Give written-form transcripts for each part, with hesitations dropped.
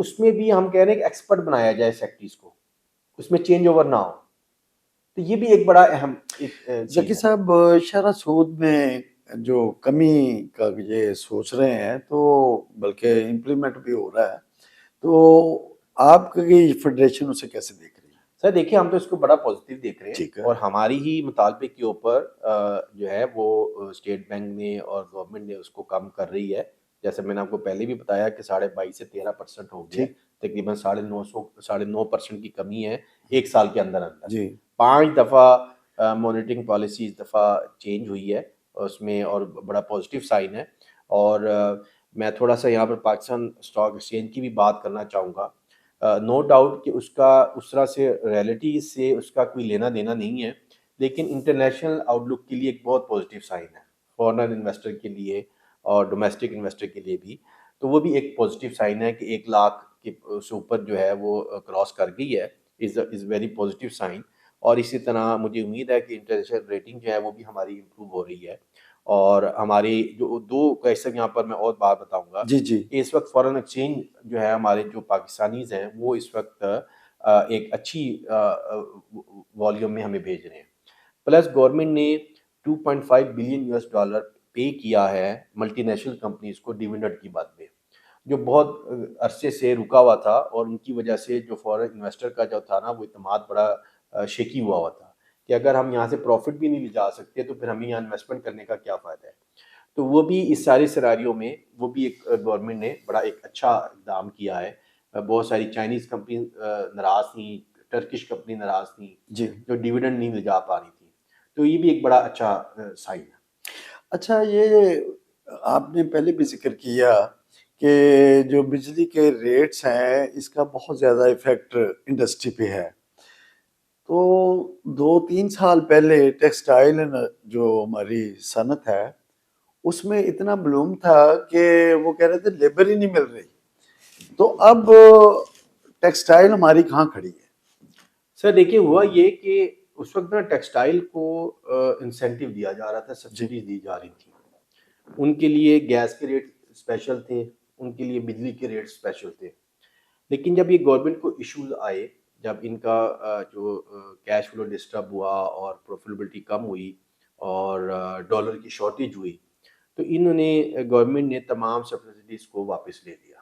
اس میں بھی ہم کہہ رہے ہیں کہ ایکسپرٹ بنایا جائے سیکٹریز کو, اس میں چینج اوور نہ ہو. تو یہ بھی ایک بڑا اہم ذکی صاحب شرح سود میں جو کمی کا یہ سوچ رہے ہیں تو بلکہ امپلیمنٹ بھی ہو رہا ہے, تو آپ کی فیڈریشن اسے کیسے دیکھ رہی ہے؟ سر دیکھیے ہم تو اس کو بڑا پازیٹیو دیکھ رہے ہیں, ٹھیک ہے, اور ہماری ہی مطالبے کے اوپر جو ہے وہ اسٹیٹ بینک نے اور گورنمنٹ نے اس کو کم کر رہی ہے. جیسے میں نے آپ کو پہلے بھی بتایا کہ 22.5 سے 13% ہو گیا, تقریباً 9.5% کی کمی ہے ایک سال کے اندر اندر. جی 5 دفعہ مانیٹرنگ پالیسی اس دفعہ چینج ہوئی ہے اس میں, اور بڑا پازیٹیو سائن ہے. اور میں تھوڑا سا یہاں پر پاکستان اسٹاک ایکسچینج کی بھی بات کرنا چاہوں گا. نو ڈاؤٹ کہ اس کا اس طرح سے ریئلٹی سے اس کا کوئی لینا دینا نہیں ہے, لیکن انٹرنیشنل آؤٹ لک کے لیے ایک بہت پازیٹیو سائن ہے, فارنر انویسٹر کے لیے اور ڈومیسٹک انویسٹر کے لیے بھی. تو وہ بھی ایک پازیٹیو سائن ہے کہ 1 لاکھ کے سے اوپر جو ہے وہ کراس کر گئی ہے, از ویری پازیٹیو سائن. اور اسی طرح مجھے امید ہے کہ انٹرنیشنل ریٹنگ جو ہے وہ بھی ہماری امپروو ہو رہی ہے. اور ہماری جو دو کیسے یہاں پر میں اور بات بتاؤں گا جی جی کہ اس وقت فارن ایکسچینج جو ہے ہمارے جو پاکستانیز ہیں وہ اس وقت ایک اچھی والیوم میں ہمیں بھیج رہے ہیں. پلس گورنمنٹ نے $2.5 بلین پے کیا ہے ملٹی نیشنل کمپنیز کو ڈیویڈنڈ کی بات میں, جو بہت عرصے سے رکا ہوا تھا, اور ان کی وجہ سے جو فارن انویسٹر کا جو تھا نا وہ اعتماد بڑا شیکی ہوا تھا کہ اگر ہم یہاں سے پروفٹ بھی نہیں لے جا سکتے تو پھر ہمیں یہاں انویسٹمنٹ کرنے کا کیا فائدہ ہے. تو وہ بھی اس سارے سیناریو میں وہ بھی ایک گورنمنٹ نے بڑا ایک اچھا اقدام کیا ہے. بہت ساری چائنیز کمپنی ناراض تھیں, ٹرکش کمپنی ناراض تھیں جی. جو ڈیویڈنڈ نہیں لے جا پا رہی تھیں, تو یہ بھی ایک بڑا اچھا سائن ہے. اچھا, یہ آپ نے پہلے بھی ذکر کیا کہ جو بجلی کے ریٹس ہیں اس کا بہت زیادہ ایفیکٹ انڈسٹری پہ ہے. تو 2-3 سال پہلے ٹیکسٹائل جو ہماری صنعت ہے اس میں اتنا بلوم تھا کہ وہ کہہ رہے تھے لیبر ہی نہیں مل رہی. تو اب ٹیکسٹائل ہماری کہاں کھڑی ہے؟ سر دیکھیے ہوا یہ کہ اس وقت نا ٹیکسٹائل کو انسینٹیو دیا جا رہا تھا, سبسڈیز دی جا رہی تھی. ان کے لیے گیس کے ریٹ اسپیشل تھے, ان کے لیے بجلی کے ریٹ اسپیشل تھے. لیکن جب یہ گورنمنٹ کو ایشوز آئے, جب ان کا جو کیش فلو ڈسٹرب ہوا اور پروفیٹیبلٹی کم ہوئی اور ڈالر کی شارٹیج ہوئی, تو انہوں نے گورنمنٹ نے تمام سبسڈیز کو واپس لے لیا.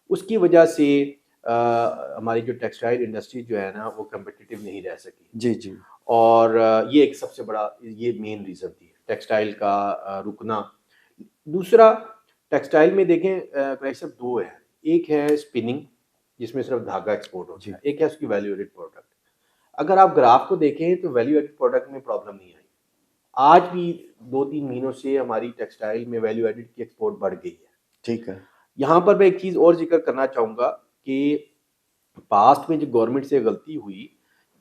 اس کی وجہ سے ہماری جو ٹیکسٹائل انڈسٹری جو ہے نا وہ کمپٹیٹیو نہیں رہ سکی. جی جی. اور یہ ایک سب سے بڑا یہ مین ریزن تھی ٹیکسٹائل کا رکنا. دوسرا ٹیکسٹائل میں دیکھیں صرف 2 ہیں, ایک ہے اسپننگ جس میں صرف دھاگا ایکسپورٹ ہوتا ہے, ایک ہے اس کی ویلیو ایڈڈ پروڈکٹ. اگر آپ گراف کو دیکھیں تو ویلیو ایڈڈ پروڈکٹ میں پرابلم نہیں آئی. آج بھی 2-3 مہینوں سے ہماری ٹیکسٹائل میں ویلیو ایڈڈ کی ایکسپورٹ بڑھ گئی ہے. ٹھیک ہے. یہاں پر میں ایک چیز اور ذکر کرنا چاہوں گا کہ پاسٹ میں جو گورنمنٹ سے غلطی ہوئی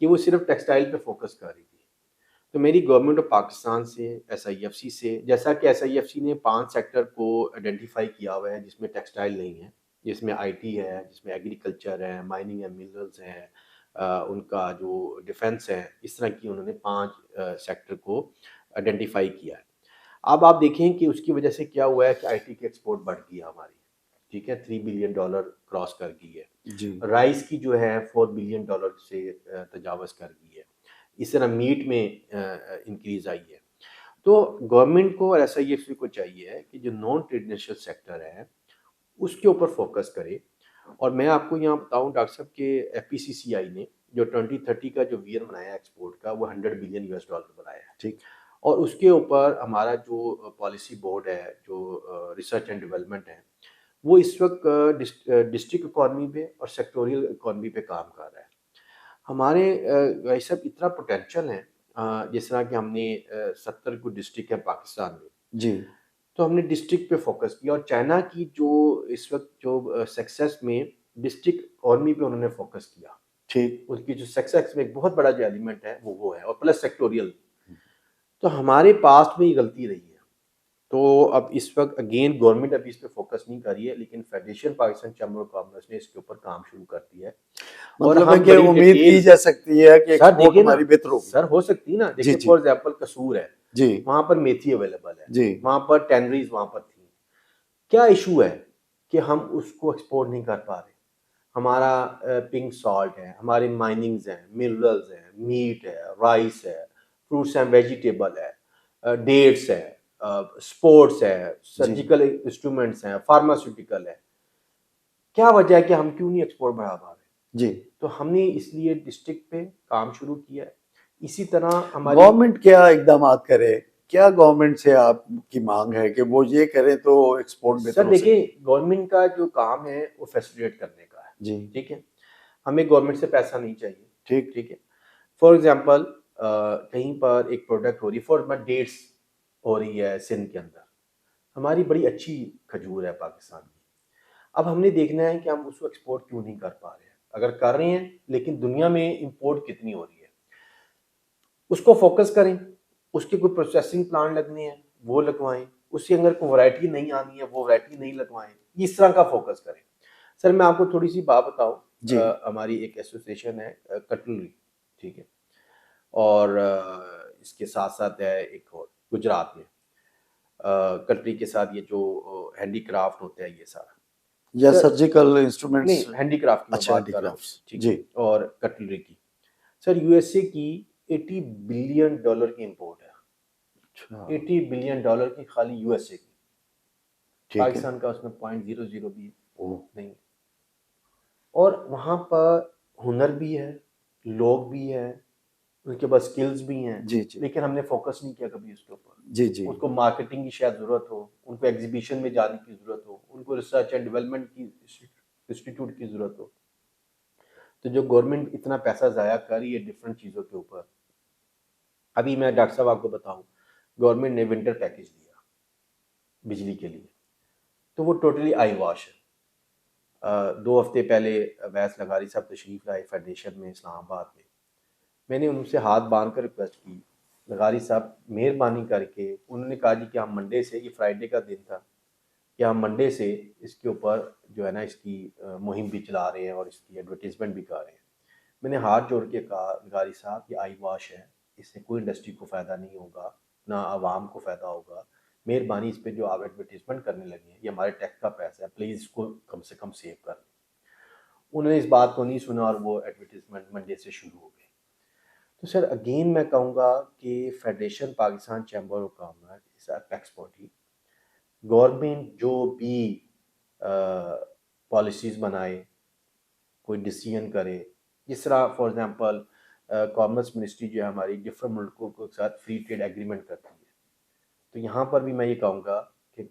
کہ وہ صرف ٹیکسٹائل پہ فوکس کر رہی تھی. تو میری گورنمنٹ آف پاکستان سے, ایس آئی ایف سی سے, جیسا کہ ایس آئی ایف سی نے 5 سیکٹر کو آئیڈینٹیفائی کیا ہوا ہے جس میں ٹیکسٹائل نہیں ہے, جس میں آئی ٹی ہے, جس میں ایگریکلچر ہے, مائننگ اینڈ منرلز ہیں, ان کا جو ڈیفنس ہے, اس طرح کی انہوں نے 5 سیکٹر کو آئیڈینٹیفائی کیا ہے. اب آپ دیکھیں کہ اس کی وجہ سے کیا ہوا ہے کہ آئی ٹی کی ایکسپورٹ بڑھ گئی ہماری, ٹھیک ہے, $3 بلین کراس کر گئی ہے. جی. رائس کی جو ہے $4 بلین سے تجاوز کر گئی ہے. اس طرح میٹ میں انکریز آئی ہے. تو گورنمنٹ کو اور ایس آئی ایف سی کو چاہیے کہ جو نان ٹریڈیشنل سیکٹر ہے اس کے اوپر فوکس کرے. اور میں آپ کو یہاں بتاؤں ڈاکٹر صاحب کہ ایف پی سی سی آئی نے جو 2030 کا جو ویئر بنایا ایکسپورٹ کا, وہ $100 بلین بنایا ہے. ٹھیک. اور اس کے اوپر ہمارا جو پالیسی بورڈ ہے, جو ریسرچ اینڈ ڈیولپمنٹ ہے, وہ اس وقت ڈسٹرکٹ اکانومی پہ اور سیکٹوریل اکانومی پہ کام کر رہا ہے. ہمارے بھائی صاحب اتنا پوٹینشیل ہے, جس طرح کہ ہم نے 70 کو ڈسٹرکٹ ہے پاکستان میں, جی, تو ہم نے ڈسٹرکٹ پہ فوکس کیا. اور چائنا کی جو اس وقت جو سکسیس میں ڈسٹرکٹ اکانومی پہ انہوں نے فوکس کیا, ٹھیک. اس کی جو سکسیس میں ایک بہت بڑا جو ایلیمنٹ ہے وہ ہے, اور پلس سیکٹوریل. تو ہمارے پاسٹ میں یہ غلطی رہی ہے. تو اب اس وقت اگین گورنمنٹ ابھی اس پہ فوکس نہیں کر رہی ہے, لیکن federation Pakistan chamber of commerce نے اس کے اوپر کام شروع کر دیا ہے. مطلب ہے کہ امید کی جا سکتی ہے کہ ایکسپورٹ ہماری بہتر ہوگی. سر ہو سکتی ہے نا, دیکھیں فار ایگزامپل قصور ہے, جی, وہاں پر میتھی اویلیبل ہے, جی, وہاں پر ٹینریز وہاں پر تھیں. کیا ایشو ہے کہ ہم اس کو ایکسپورٹ نہیں کر پا رہے؟ ہمارا پنک سالٹ ہے، ہمارے مائننگز ہیں، منرلز ہیں، میٹ ہے، رائس ہے، فروٹس اینڈ ویجیٹیبل ہے، ڈیٹس ہے، اسپورٹس ہے، جی سرجیکل انسٹرومنٹس ہیں، فارماسیوٹیکل ہے. کیا وجہ ہے کہ ہم کیوں نہیں ایکسپورٹ بڑھا پا رہے؟ جی. تو ہم نے اس لیے ڈسٹرکٹ پہ کام شروع کیا ہے. اسی طرح ہماری گورنمنٹ کیا اقدامات کرے؟ کیا گورنمنٹ سے آپ کی مانگ ہے کہ وہ یہ کرے تو ایکسپورٹ بہتر سر ہو دیکھیں، سکے؟ گورنمنٹ کا جو کام ہے وہ فیسیلیٹ کرنے کا ہے. جی ٹھیک ہے، ہمیں گورنمنٹ سے پیسہ نہیں چاہیے. ٹھیک. ٹھیک ہے، فار ایگزامپل کہیں پر ایک پروڈکٹ ہو رہی ہے، فار ایگزامپل ڈیٹس ہو رہی ہے سندھ کے اندر، ہماری بڑی اچھی کھجور ہے پاکستان کی. اب ہم نے دیکھنا ہے کہ ہم اس کو ایکسپورٹ کیوں نہیں کر پا رہے ہیں. اگر کر رہے ہیں لیکن دنیا میں امپورٹ کتنی ہو رہی ہے، اس کو فوکس کریں. اس کے کوئی پروسیسنگ پلانٹ لگنے ہیں وہ لگوائیں. اس کے اندر کوئی ورائٹی نہیں آنی ہے وہ ورائٹی نہیں لگوائیں. اس طرح کا فوکس کریں. سر میں آپ کو تھوڑی سی بات بتاؤں. جی ہماری ایک ایسوسیشن ہے کٹلری، ٹھیک ہے، اور اس کے ساتھ ساتھ ہے ایک اور گجرات میں کٹلری کے ساتھ یہ جو ہینڈی کرافٹ ہوتا ہے یہ سارا. یا سر سرجیکل انسٹرومنٹس؟ نہیں، ہینڈی کرافٹ کی میں اچھا، بات ہینڈی کر رہا ہوں. کرافٹس. ٹھیک ہے، جی اور کٹلری کی. سر یو ایس اے کی $80 بلین کی امپورٹ ہے. اچھا $80 بلین کی خالی یو ایس اے کی. ٹھیک ہے. پاکستان کا اس میں 0.00 بھی اوہ. نہیں. اور وہاں پر ہنر بھی ہے، لوگ بھی ہیں، ان کے پاس سکلز بھی ہیں، جی جی لیکن ہم نے فوکس نہیں کیا کبھی اس کے اوپر. جی جی ان کو مارکیٹنگ کی شاید ضرورت ہو، ان کو ایگزیبیشن میں جانے کی ضرورت ہو، ان کو ریسرچ اینڈ ڈیولپمنٹ کی انسٹیٹیوٹ کی ضرورت ہو. تو جو گورنمنٹ اتنا پیسہ ضائع کر رہی ہے ڈفرینٹ چیزوں کے اوپر. ابھی میں ڈاکٹر صاحب آپ کو بتاؤں، گورنمنٹ نے ونٹر پیکیج دیا بجلی کے لیے، تو وہ ٹوٹلی آئی واش ہے. 2 ہفتے پہلے ویس لغاری صاحب تشریف لائے فیڈریشن میں اسلام آباد میں. میں نے ان سے ہاتھ باندھ کر ریکویسٹ کی، لغاری صاحب مہربانی کر کے. انہوں نے کہا جی کہ ہم منڈے سے، یہ فرائیڈے کا دن تھا، کہ ہم منڈے سے اس کے اوپر جو ہے نا اس کی مہم بھی چلا رہے ہیں اور اس کی ایڈورٹیزمنٹ بھی کر رہے ہیں. میں نے ہاتھ جوڑ کے کہا لغاری صاحب یہ آئی واش ہے، اس سے کوئی انڈسٹری کو فائدہ نہیں ہوگا، نہ عوام کو فائدہ ہوگا. مہربانی اس پہ جو آپ ایڈورٹیزمنٹ کرنے لگے ہیں یہ ہمارے ٹیکس کا پیسہ ہے، پلیز اس کو کم سے کم سیو کر لیں. انہوں نے اس بات کو نہیں سنا اور وہ ایڈورٹیزمنٹ منڈے سے شروع ہو گئی. تو سر اگین میں کہوں گا کہ federation Pakistan chamber of commerce is apex body. Government جو بھی پالیسیز بنائے، کوئی ڈیسیژن کرے، جس طرح فار ایگزامپل کامرس منسٹری جو ہے ہماری ڈفرینٹ ملکوں کے ساتھ فری ٹریڈ ایگریمنٹ کرتی ہے. تو یہاں پر بھی میں یہ کہوں گا کہ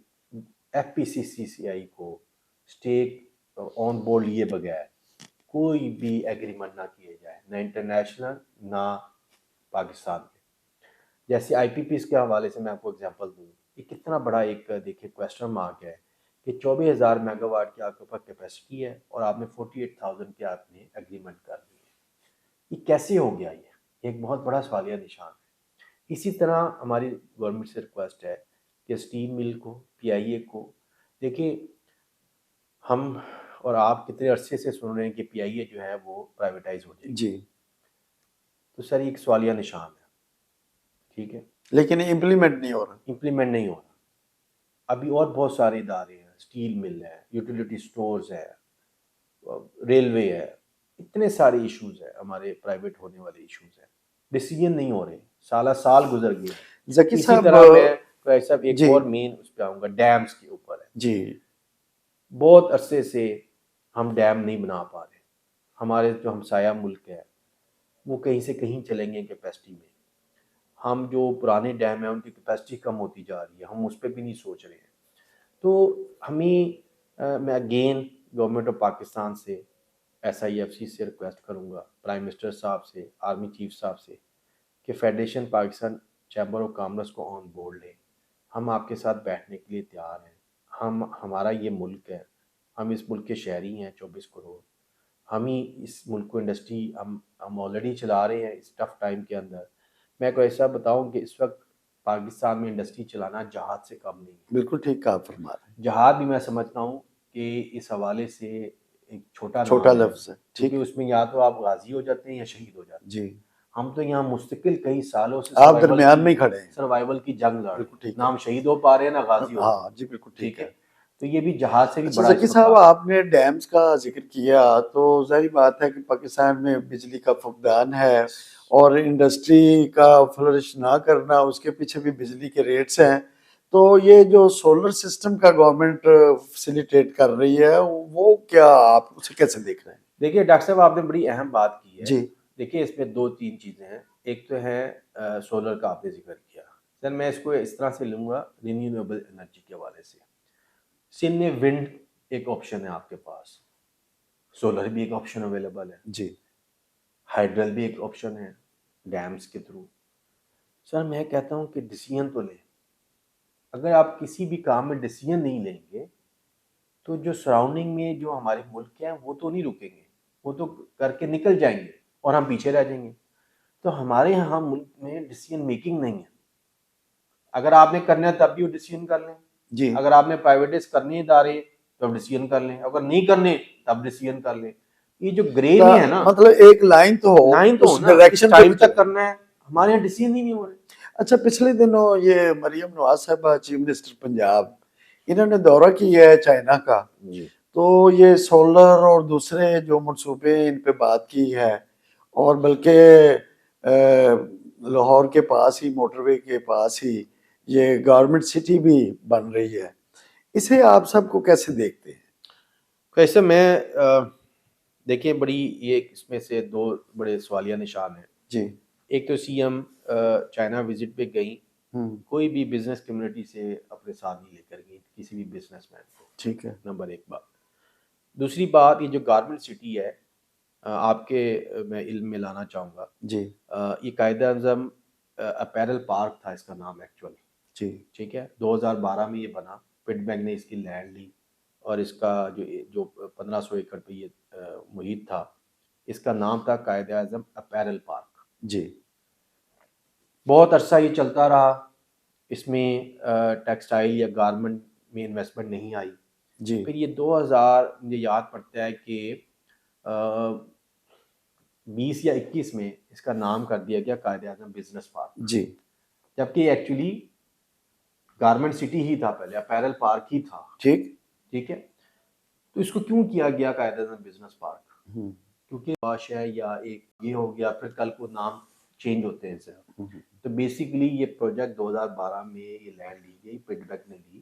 ایف پی سی سی آئی کو اسٹیک آن بورڈ لیے بغیر کوئی بھی ایگریمنٹ نہ کیے جائے، نہ انٹرنیشنل نہ پاکستان کے. جیسے آئی پی پیز کے حوالے سے میں آپ کو اگزامپل دوں، یہ کتنا بڑا ایک دیکھیں کویسچن مارک ہے کہ 24,000 میگا واٹ کی آپ کے پاس کیپیسٹی ہے اور آپ نے 48,000 کے آپ نے ایگریمنٹ کر دی ہے. یہ کیسے ہو گیا؟ یہ ایک بہت بڑا سوالیہ نشان ہے. اسی طرح ہماری گورنمنٹ سے ریکویسٹ ہے کہ اسٹیم مل کو، پی آئی اے کو، دیکھیں ہم اور آپ کتنے عرصے سے سن رہے ہیں کہ پی آئی اے جو ہے وہ پرائیویٹائز ہو جائے گی. جی. تو سر ایک سوالیہ نشان ہے. ٹھیک ہے، لیکن امپلیمنٹ نہیں ہو رہا. امپلیمنٹ نہیں ہو رہا. ابھی اور بہت سارے ادارے ہیں، اسٹیل مل ہے، یوٹیلیٹی سٹورز ہے، ریلوے ہے، اتنے سارے ایشوز ہیں ہمارے پرائیویٹ ہونے والے ایشوز ہیں. ڈیسیژن نہیں ہو رہے، سالہ سال گزر گئے. ذکی اسی صاحب. طرح میں صاحب ایک جی اور مین اس پہ آؤں گا، ڈیمز کے اوپر ہے. جی بہت عرصے سے ہم ڈیم نہیں بنا پا رہے. ہمارے جو ہمسایہ ملک ہے وہ کہیں سے کہیں چلیں گے کیپیسٹی میں. ہم جو پرانے ڈیم ہیں ان کی کیپیسٹی کم ہوتی جا رہی ہے، ہم اس پہ بھی نہیں سوچ رہے ہیں. تو ہمیں میں اگین گورنمنٹ آف پاکستان سے، ایس آئی ایف سی سے ریکویسٹ کروں گا، پرائم منسٹر صاحب سے، آرمی چیف صاحب سے، کہ federation Pakistan chamber of commerce کو آن بورڈ لیں. ہم آپ کے ساتھ بیٹھنے کے لیے تیار ہیں. ہمارا یہ ملک ہے، ہم اس ملک کے شہری ہیں 24 کروڑ. ہم ہی اس ملک کو انڈسٹری ہم آلریڈی چلا رہے ہیں اس ٹف ٹائم کے اندر. میں کو ایسا بتاؤں کہ اس وقت پاکستان میں انڈسٹری چلانا جہاد سے کم نہیں ہے. بالکل ٹھیک کہا فرما رہے ہیں. جہاد بھی میں سمجھتا ہوں کہ اس حوالے سے ایک چھوٹا چھوٹا نام ہے، لفظ ہے. کیونکہ ٹھیک. اس میں یا تو آپ غازی ہو جاتے ہیں یا شہید ہو جاتے ہیں. جی. ہم تو یہاں مستقل کئی سالوں سے آپ درمیان میں ہی کھڑے ہیں. سروائیول کی جنگ لڑ رہے بالکل ہیں، ٹھیک نہ ہے. ہم شہید ہو پا رہے ہیں نہ غازی ہو. ہاں جی بالکل ٹھیک ٹھیک ہے. ہے. تو یہ بھی جہاز سے بھی اچھا بڑا ذکی اس صاحب، وقت. آپ نے ڈیمز کا ذکر کیا تو ظاہر بات ہے کہ پاکستان میں بجلی کا فقدان ہے اور انڈسٹری کا فلرش نہ کرنا، اس کے پیچھے بھی بجلی کے ریٹس ہیں. تو یہ جو سولر سسٹم کا گورنمنٹ فیسیلیٹیٹ کر رہی ہے، وہ کیا آپ اسے کیسے دیکھ رہے ہیں؟ دیکھیے ڈاکٹر صاحب، آپ نے بڑی اہم بات کی ہے. جی دیکھیے اس میں دو تین چیزیں ہیں. ایک تو ہے سولر کا آپ نے ذکر کیا. سر میں اس کو اس طرح سے لوں گا رینیویبل انرجی کے حوالے سے. سندھ میں ونڈ ایک آپشن ہے آپ کے پاس، سولر بھی ایک آپشن اویلیبل ہے، جی ہائیڈرل بھی ایک آپشن ہے ڈیمز کے تھرو. سر میں کہتا ہوں کہ ڈیسیژن تو لیں. اگر آپ کسی بھی کام میں ڈیسیژن نہیں لیں گے تو جو سراؤنڈنگ میں جو ہمارے ملک ہیں وہ تو نہیں رکیں گے، وہ تو کر کے نکل جائیں گے اور ہم پیچھے رہ جائیں گے. تو ہمارے یہاں ملک میں ڈیسیژن میکنگ نہیں ہے. اگر آپ نے کرنا ہے تب بھی وہ ڈیسیژن کر لیں، جی اگر آپ نے پرائیویٹائز کرنے ادارے تو اب ڈیسیژن کر لیں، اگر نہیں کرنے تب ڈیسیژن کر لیں. یہ جو گرے میں ہے نا، مطلب ایک لائن تو ہو، لائن تو اس ہونا اس ڈائریکشن پہ ٹائم بھی تک چلے. کرنا ہے. ہمارے یہاں ڈیسیژن ہی نہیں ہو رہے. اچھا، پچھلے دنوں یہ مریم نواز صاحبہ چیف منسٹر پنجاب، انہوں نے دورہ کیا ہے چائنا کا. جی تو یہ سولر اور دوسرے جو منصوبے ان پہ بات کی ہے، اور بلکہ لاہور کے پاس ہی، موٹر وے کے پاس ہی یہ گارمنٹ سٹی بھی بن رہی ہے. اسے آپ سب کو کیسے دیکھتے ہیں؟ ویسے میں دیکھیں بڑی یہ اس میں سے دو بڑے سوالیہ نشان ہیں. جی ایک تو سی ایم چائنا وزٹ پہ گئی، ہوں کوئی بھی بزنس کمیونٹی سے اپنے ساتھ نہیں لے کر گئی کسی بھی بزنس مین کو. ٹھیک ہے. نمبر ایک بات. دوسری بات، یہ جو گارمنٹ سٹی ہے آپ کے میں علم میں لانا چاہوں گا. جی یہ قائد اعظم اپیرل پارک تھا اس کا نام ایکچولی. جی ٹھیک ہے، 2012 میں یہ بنا. پٹ بینک نے اس کی لینڈ لی اور اس کا جو 1500 ایکڑ پہ یہ محیط تھا، اس کا نام تھا قائد اعظم اپیرل پارک. جی بہت عرصہ یہ چلتا رہا. اس میں ٹیکسٹائل یا گارمنٹ میں انویسٹمنٹ نہیں آئی. جی پھر یہ 2000 مجھے یاد پڑتا ہے کہ 20 یا 21 میں اس کا نام کر دیا گیا قائد اعظم بزنس پارک. جی جبکہ یہ ایکچولی گارمنٹ سٹی ہی تھا، پہلے اپیرل پارک ہی تھا. ٹھیک. ٹھیک ہے. تو اس کو کیوں کیا گیا قائد اعظم بزنس پارک؟ ہوں کیونکہ باش ہے یا ایک یہ ہو گیا، پھر کل کو نام چینج ہوتے ہیں سر. تو بیسیکلی یہ پروجیکٹ 2012 میں یہ لینڈ لی گئی، پٹ بیک نے لی،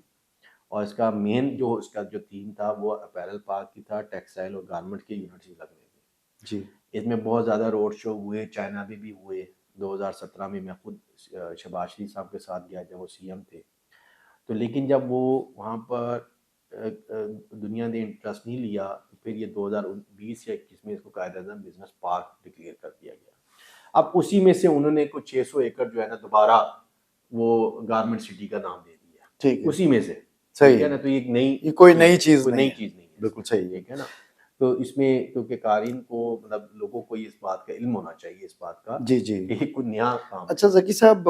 اور اس کا مین جو اس کا جو تھیم تھا وہ اپیرل پارک کی تھا، ٹیکسٹائل اور گارمنٹ کے یونٹس لگنے تھے. جی اس میں بہت زیادہ روڈ شو ہوئے، چائنا میں بھی ہوئے. 2017 میں خود شہباز شریف صاحب کے ساتھ گیا جب وہ سی ایم تھے. تو لیکن جب وہ وہاں پر دنیا نے انٹرسٹ نہیں لیا تو پھر یہ 2020 یا 21 میں اس کو Quaid Azam business park declare کر دیا گیا. اب اسی میں سے انہوں نے کچھ 600 ایکڑ جو ہے نا دوبارہ وہ گارمنٹ سٹی کا نام دے دیا. ٹھیک ہے. اسی میں سے صحیح ٹھیک ہے نا. تو یہ نئی یہ کوئی نئی چیز کوئی نہیں نئی ہے. چیز نہیں ہے. بالکل صحیح. ٹھیک ہے نا. تو اس میں کیونکہ قارئین کو مطلب لوگوں کو اس بات کا علم ہونا چاہیے، اس بات کا جی جی. کہ کوئی نیا کام. اچھا ذکی صاحب،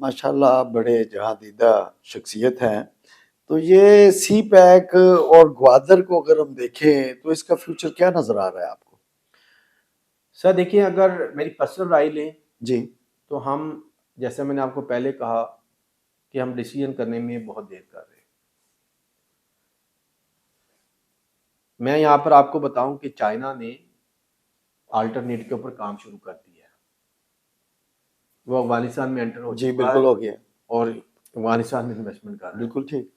ماشاءاللہ آپ بڑے جہاں دیدہ شخصیت ہیں. تو یہ سی پیک اور گوادر کو اگر ہم دیکھیں تو اس کا فیوچر کیا نظر آ رہا ہے آپ کو؟ سر دیکھیں، اگر میری پرسنل رائے لیں جی تو ہم، جیسے میں نے آپ کو پہلے کہا کہ ہم ڈیسیژن کرنے میں بہت دیر کر رہے ہیں. میں یہاں پر آپ کو بتاؤں کہ چائنا نے آلٹرنیٹ کے اوپر کام شروع کر دیا ہے. وہ افغانستان میں انٹر ہو جی چکا بالکل ہے ہو گیا. اور افغانستان میں انویسٹمنٹ کر رہا ہے. بالکل ٹھیک.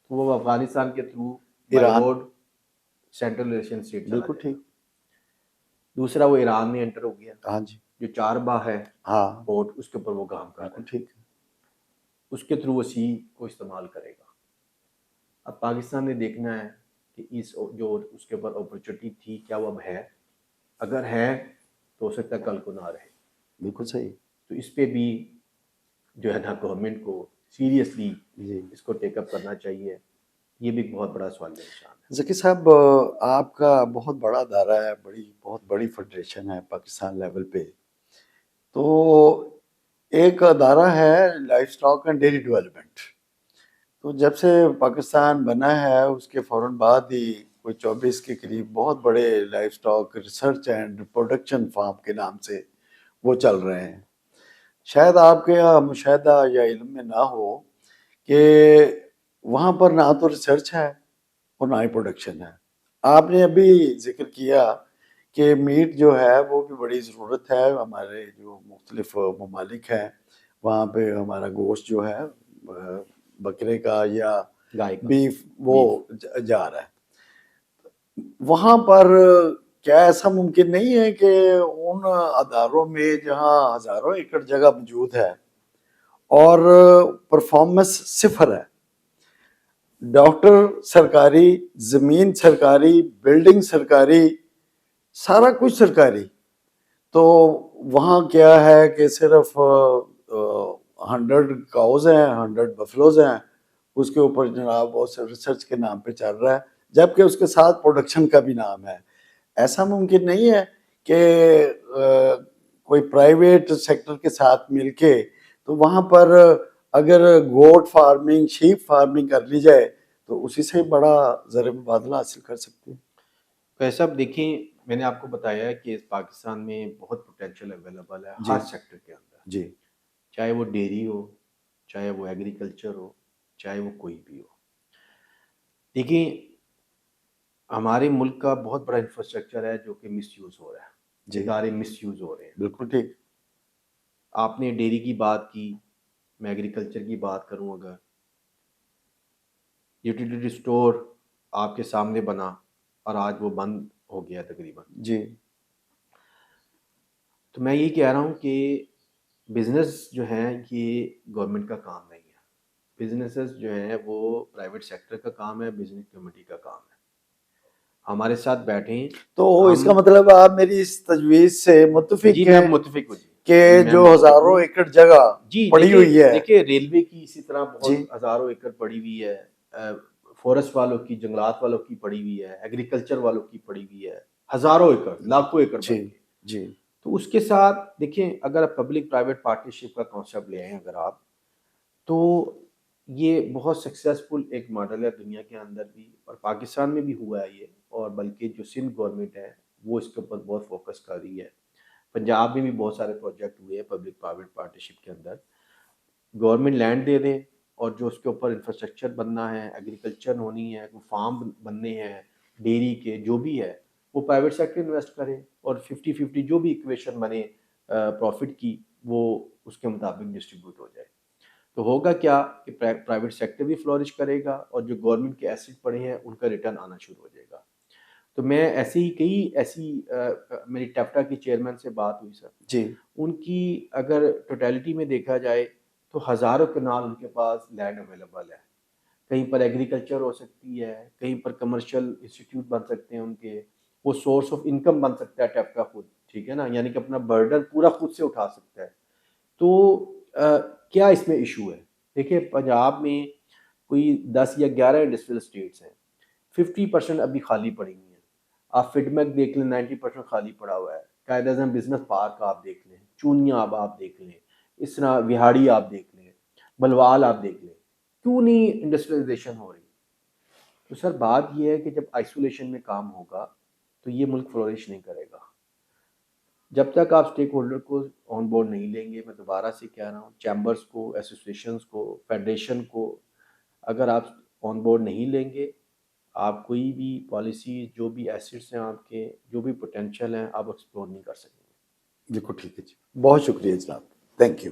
تو وہ افغانستان کے through by Iran. Road central Asian state چلا بالکل جائے. ٹھیک. دوسرا وہ ایران میں انٹر ہو گیا. ہاں جی. جو چارباغ ہے ہاں پورٹ، اس کے اوپر وہ کام کر رہا بالکل ہے. ٹھیک. اس کے تھرو وہ سی کو استعمال کرے گا. اب پاکستان نے دیکھنا ہے کہ اس جو اس کے اوپر اپرچونیٹی تھی کیا وہ اب ہے. اگر ہے تو ہو سکتا ہے کل کو نہ رہے. بالکل صحیح. تو اس پہ بھی جو ہے نا گورنمنٹ کو سیریسلی جی اس کو ٹیک اپ کرنا چاہیے. یہ بھی ایک بہت بڑا سوال نشان ہے. ذکی صاحب، آپ کا بہت بڑا ادارہ ہے، بہت بڑی فیڈریشن ہے پاکستان لیول پہ. تو ایک ادارہ ہے life stock and dairy development. تو جب سے پاکستان بنا ہے اس کے فوراً بعد ہی کوئی 24 کے قریب بہت بڑے life stock research and production form کے نام سے وہ چل رہے ہیں. شاید آپ کے یہاں مشاہدہ یا علم میں نہ ہو کہ وہاں پر نہ تو ریسرچ ہے اور نہ ہی پروڈکشن ہے. آپ نے ابھی ذکر کیا کہ میٹ جو ہے وہ بھی بڑی ضرورت ہے. ہمارے جو مختلف ممالک ہیں وہاں پہ ہمارا گوشت جو ہے بکرے کا یا گائے کا بیف وہ بیف. جا رہا ہے. وہاں پر کیا ایسا ممکن نہیں ہے کہ ان اداروں میں جہاں ہزاروں ایکڑ جگہ موجود ہے اور پرفارمنس صفر ہے، ڈاکٹر سرکاری، زمین سرکاری، بلڈنگ سرکاری، سارا کچھ سرکاری، تو وہاں کیا ہے کہ صرف 100 کاؤز ہیں، 100 بفلوز ہیں، اس کے اوپر جناب وہ ریسرچ کے نام پہ چل رہا ہے، جبکہ اس کے ساتھ پروڈکشن کا بھی نام ہے. ایسا ممکن نہیں ہے کہ کوئی پرائیویٹ سیکٹر کے ساتھ مل کے تو وہاں پر اگر گوٹ فارمنگ، شیپ فارمنگ کر لی جائے تو اسی سے بڑا زر مبادلہ حاصل کر سکتے ہیں. ایسا دیکھیں، میں نے آپ کو بتایا ہے کہ پاکستان میں بہت پوٹینشیل اویلیبل ہے جی ہر سیکٹر کے اندر، جی چاہے وہ ڈیری ہو، چاہے وہ ایگریکلچر ہو، چاہے وہ کوئی بھی ہو. دیکھیں، ہمارے ملک کا بہت بڑا انفراسٹرکچر ہے جو کہ مس یوز ہو رہا ہے، جی ادارے مس یوز ہو رہے ہیں. بالکل ٹھیک. آپ نے ڈیری کی بات کی، میں ایگریکلچر کی بات کروں، اگر یوٹیلیٹی سٹور آپ کے سامنے بنا اور آج وہ بند ہو گیا تقریباً، جی تو میں یہ کہہ رہا ہوں کہ بزنس جو ہیں یہ گورنمنٹ کا کام نہیں ہے. بزنسز جو ہیں وہ پرائیویٹ سیکٹر کا کام ہے، بزنس کمیونٹی کا کام ہے. ہمارے ساتھ بیٹھیں تو اس کا ہم. مطلب آپ میری اس تجویز سے جی متفق میں ہیں متفق ہوں، کہ جی میں جو متفق ہزاروں ہوں. ایکڑ جگہ جی پڑی ہوئی ہے. دیکھیے ریلوے کی اسی طرح جی بہت ہزاروں ایکڑ پڑی ہوئی ہے، فورسٹ والوں کی، جنگلات والوں کی پڑی ہوئی ہے، ایگریکلچر والوں کی پڑی ہوئی ہے، ہزاروں ایکڑ، لاکھوں ایکڑ جی بلکہ. جی تو اس کے ساتھ دیکھیں، اگر پبلک پرائیویٹ پارٹنرشپ کا کانسیپٹ لے آئیں اگر آپ، تو یہ بہت سکسیسفل ایک ماڈل ہے دنیا کے اندر بھی، اور پاکستان میں بھی ہوا ہے یہ. اور بلکہ جو سندھ گورنمنٹ ہے وہ اس کے اوپر بہت فوکس کر رہی ہے. پنجاب میں بھی بہت سارے پروجیکٹ ہوئے ہیں پبلک پرائیویٹ پارٹنرشپ کے اندر. گورنمنٹ لینڈ دے دیں اور جو اس کے اوپر انفراسٹرکچر بننا ہے، ایگریکلچر ہونی ہے، فارم بننے ہیں، ڈیری کے جو بھی ہے، وہ پرائیویٹ سیکٹر انویسٹ کرے اور 50-50 جو بھی ایکویشن بنے پروفٹ کی، وہ اس کے مطابق ڈسٹریبیوٹ ہو جائے. تو ہوگا کیا کہ پرائیویٹ سیکٹر بھی فلورش کرے گا اور جو گورنمنٹ کے ایسٹ پڑے ہیں ان کا ریٹرن آنا شروع ہو جائے گا. تو میں ایسے ہی کئی ایسی میری ٹیفٹا کے چیئرمین سے بات ہوئی سر، جی ان کی اگر ٹوٹیلٹی میں دیکھا جائے تو ہزاروں کنال ان کے پاس لینڈ اویلیبل ہے. کہیں پر ایگریکلچر ہو سکتی ہے، کہیں پر کمرشل انسٹیٹیوٹ بن سکتے ہیں ان کے، وہ سورس آف انکم بن سکتا ہے ٹیفٹا خود، ٹھیک ہے نا، یعنی کہ اپنا برڈن پورا خود سے اٹھا سکتا ہے. تو کیا اس میں ایشو ہے؟ دیکھیں، پنجاب میں کوئی 10 یا 11 انڈسٹریل اسٹیٹس ہیں، 50% ابھی خالی پڑی ہوئی ہیں. آپ فڈ میک دیکھ لیں، 90% خالی پڑا ہوا ہے. قائد اعظم بزنس پارک آپ دیکھ لیں، چونیاں آپ دیکھ لیں، اس طرح وہاڑی آپ دیکھ لیں، بلوال آپ دیکھ لیں، کیوں نہیں انڈسٹریلائزیشن ہو رہی؟ تو سر بات یہ ہے کہ جب آئسولیشن میں کام ہوگا تو یہ ملک فلورش نہیں کرے گا. جب تک آپ اسٹیک ہولڈر کو آن بورڈ نہیں لیں گے، میں دوبارہ سے کہہ رہا ہوں، چیمبرز کو، ایسوسیشنز کو، فیڈریشن کو اگر آپ آن بورڈ نہیں لیں گے، آپ کوئی بھی پالیسی، جو بھی ایسٹس ہیں آپ کے، جو بھی پوٹینشیل ہیں، آپ ایکسپلور نہیں کر سکیں گے. بالکل ٹھیک ہے جی. بہت شکریہ جناب. Thank you.